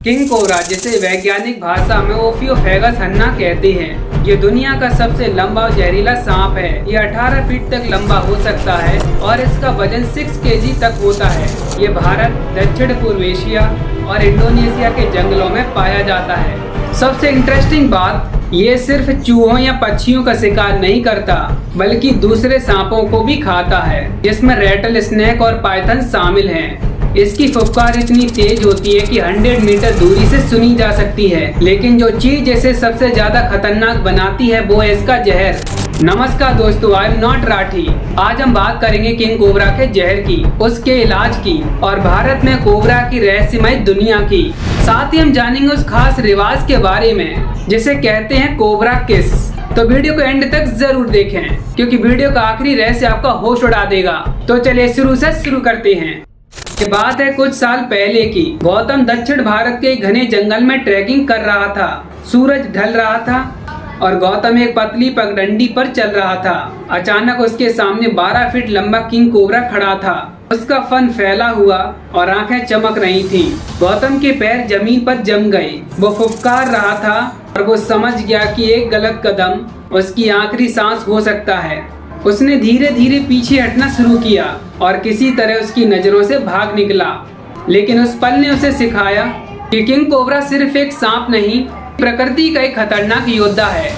King cobra, जिसे वैज्ञानिक भाषा में ओफियोफेगस हन्ना कहते हैं, ये दुनिया का सबसे लंबा और जहरीला सांप है। ये 18 फीट तक लंबा हो सकता है और इसका वजन 6 केजी तक होता है। ये भारत, दक्षिण पूर्व एशिया और इंडोनेशिया के जंगलों में पाया जाता है। सबसे इंटरेस्टिंग बात, ये सिर्फ चूहों या पक्षियों का शिकार नहीं करता, बल्कि दूसरे सांपों को भी खाता है, जिसमें रेटल स्नेक और पाइथन शामिल हैं। इसकी फुफकार इतनी तेज होती है कि 100 मीटर दूरी से सुनी जा सकती है। लेकिन जो चीज इसे सबसे ज्यादा खतरनाक बनाती है वो है इसका जहर। नमस्कार दोस्तों, आई एम नॉट राठी। आज हम बात करेंगे किंग कोबरा के जहर की, उसके इलाज की और भारत में कोबरा की रहस्यमय दुनिया की। साथ ही हम जानेंगे उस खास रिवाज के बारे में जिसे कहते हैं कोबरा किस। तो वीडियो को एंड तक जरूर देखें, क्योंकि वीडियो का आखिरी रहस्य आपका होश उड़ा देगा। तो चलिए शुरू करते हैं। ये बात है कुछ साल पहले की। गौतम दक्षिण भारत के घने जंगल में ट्रैकिंग कर रहा था। सूरज ढल रहा था और गौतम एक पतली पगडंडी पर चल रहा था। अचानक उसके सामने 12 फीट लंबा किंग कोबरा खड़ा था। उसका फन फैला हुआ और आंखें चमक रही थीं। गौतम के पैर जमीन पर जम गए। वो फुफकार रहा था और वो समझ गया कि एक गलत कदम उसकी आखिरी सांस हो सकता है। उसने धीरे धीरे पीछे हटना शुरू किया और किसी तरह उसकी नजरों से भाग निकला। लेकिन उस पल ने उसे सिखाया कि किंग कोबरा सिर्फ एक सांप नहीं, प्रकृति का एक खतरनाक योद्धा है।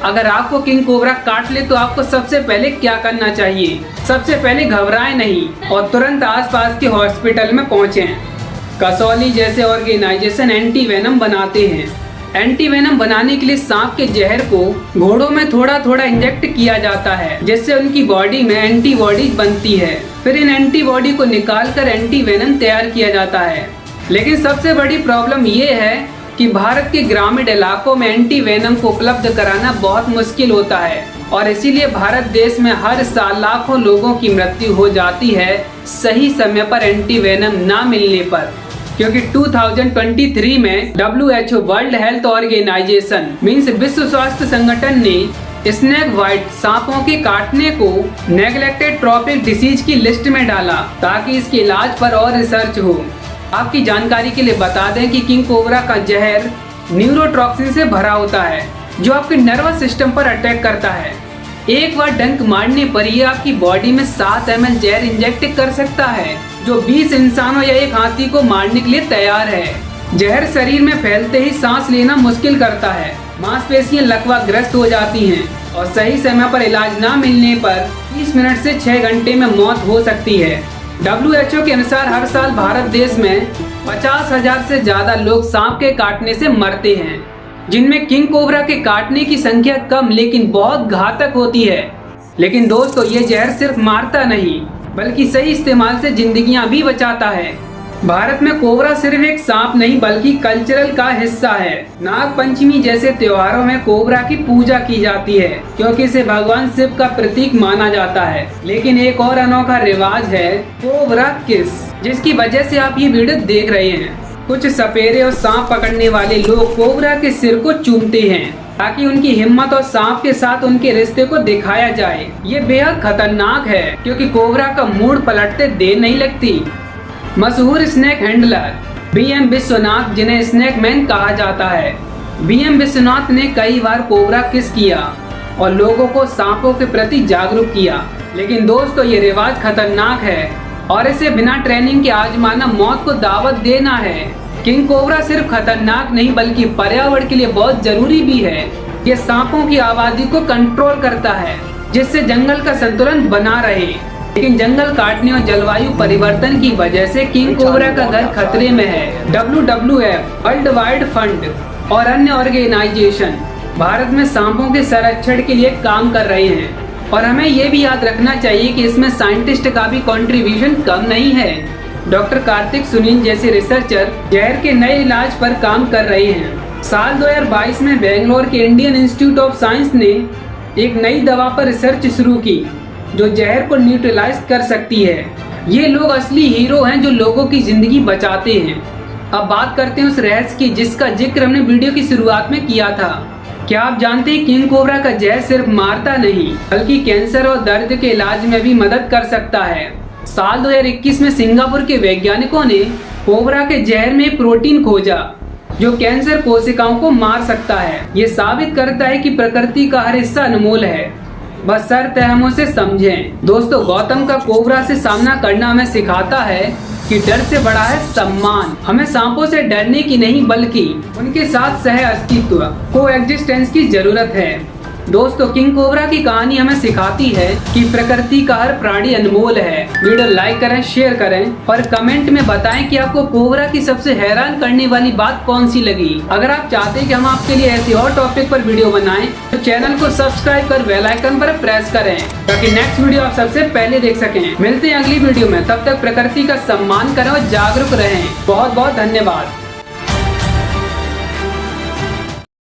अगर आपको किंग कोबरा काट ले तो आपको सबसे पहले क्या करना चाहिए? सबसे पहले घबराएं नहीं और तुरंत आसपास के हॉस्पिटल में पहुंचें। कसौली जैसे ऑर्गेनाइजेशन एंटी वेनम बनाते हैं। एंटी वेनम बनाने के लिए सांप के जहर को घोड़ों में थोड़ा थोड़ा इंजेक्ट किया जाता है, जिससे उनकी बॉडी में एंटीबॉडीज बनती है। फिर इन एंटीबॉडी को निकालकर एंटी वेनम तैयार किया जाता है। लेकिन सबसे बड़ी प्रॉब्लम ये है कि भारत के ग्रामीण इलाकों में एंटी वेनम को उपलब्ध कराना बहुत मुश्किल होता है और इसीलिए भारत देश में हर साल लाखों लोगों की मृत्यु हो जाती है सही समय पर एंटी वेनम ना मिलने पर। क्योंकि 2023 में WHO world health organisation means विश्व स्वास्थ्य संगठन ने स्नेक बाइट सांपों के काटने को नेग्लेक्टेड ट्रॉपिक डिसीज की लिस्ट में डाला ताकि इसके इलाज पर और रिसर्च हो। आपकी जानकारी के लिए बता दें कि किंग कोबरा का जहर न्यूरोटॉक्सिन से भरा होता है, जो आपके नर्वस सिस्टम पर अटैक करता है। एक बार डंक मारने पर यह आपकी बॉडी में 7 ml जहर इंजेक्ट कर सकता है, जो 20 इंसानों या एक हाथी को मारने के लिए तैयार है। जहर शरीर में फैलते ही सांस लेना मुश्किल करता है, मांसपेशियां लकवाग्रस्त हो जाती हैं और सही समय पर इलाज ना मिलने पर 30 मिनट से 6 घंटे में मौत हो सकती है। WHO के अनुसार हर साल भारत देश में 50,000 से ज्यादा लोग सांप के काटने से मरते हैं, जिनमें किंग कोबरा के काटने की संख्या कम लेकिन बहुत घातक होती है। लेकिन दोस्तों, ये जहर सिर्फ मारता नहीं बल्कि सही इस्तेमाल से जिंदगियां भी बचाता है। भारत में कोबरा सिर्फ एक सांप नहीं बल्कि कल्चरल का हिस्सा है। नाग पंचमी जैसे त्योहारों में कोबरा की पूजा की जाती है, क्योंकि इसे भगवान शिव का प्रतीक माना जाता है। लेकिन एक और अनोखा रिवाज है कोबरा किस, जिसकी वजह से आप ये वीडियो देख रहे हैं। कुछ सपेरे और सांप पकड़ने वाले लोग कोबरा के सिर को चूमते हैं ताकि उनकी हिम्मत और सांप के साथ उनके रिश्ते को दिखाया जाए। ये बेहद खतरनाक है क्योंकि कोबरा का मूड पलटते देर नहीं लगती। मशहूर स्नेक हैंडलर BM विश्वनाथ, जिन्हें स्नेक मैन कहा जाता है, BM विश्वनाथ ने कई बार कोबरा किस किया और लोगों को सांपों के प्रति जागरूक किया। लेकिन दोस्तों, ये रिवाज खतरनाक है और इसे बिना ट्रेनिंग के आजमाना मौत को दावत देना है। किंग कोबरा सिर्फ खतरनाक नहीं बल्कि पर्यावरण के लिए बहुत जरूरी भी है। ये सांपों की आबादी को कंट्रोल करता है, जिससे जंगल का संतुलन बना रहे। लेकिन जंगल काटने और जलवायु परिवर्तन की वजह से किंग कोबरा का घर खतरे में है। WWF वर्ल्ड वाइड फंड और अन्य ऑर्गेनाइजेशन भारत में सांपों के संरक्षण के लिए काम कर रहे हैं और हमें ये भी याद रखना चाहिए कि इसमें साइंटिस्ट का भी कंट्रीब्यूशन कम नहीं है। डॉक्टर कार्तिक सुनील जैसे रिसर्चर जहर के नए इलाज पर काम कर रहे हैं। साल 2022 में बेंगलोर के इंडियन इंस्टीट्यूट ऑफ साइंस ने एक नई दवा पर रिसर्च शुरू की जो जहर को न्यूट्रलाइज कर सकती है। ये लोग असली हीरो हैं जो लोगों की जिंदगी बचाते हैं। अब बात करते हैं उस रहस्य की जिसका जिक्र हमने वीडियो की शुरुआत में किया था। क्या आप जानते हैं किंग कोबरा का जहर सिर्फ मारता नहीं बल्कि कैंसर और दर्द के इलाज में भी मदद कर सकता है। साल 2021 में सिंगापुर के वैज्ञानिकों ने कोबरा के जहर में प्रोटीन खोजा जो कैंसर कोशिकाओं को मार सकता है। ये साबित करता है कि प्रकृति का हर हिस्सा अनमोल है, बस शर्त-ए-हमों से समझें। दोस्तों, गौतम का कोबरा से सामना करना हमें सिखाता है कि डर से बड़ा है सम्मान। हमें सांपों से डरने की नहीं बल्कि उनके साथ सह अस्तित्व को एग्जिस्टेंस की जरूरत है। दोस्तों, किंग कोबरा की कहानी हमें सिखाती है कि प्रकृति का हर प्राणी अनमोल है। वीडियो लाइक करें, शेयर करें और कमेंट में बताएं कि आपको कोबरा की सबसे हैरान करने वाली बात कौन सी लगी। अगर आप चाहते हैं कि हम आपके लिए ऐसी और टॉपिक पर वीडियो बनाएं तो चैनल को सब्सक्राइब कर बेल आइकन पर प्रेस करें ताकि नेक्स्ट वीडियो आप सबसे पहले देख सकें। मिलते हैं अगली वीडियो में, तब तक प्रकृति का सम्मान करें और जागरूक रहें। बहुत बहुत धन्यवाद।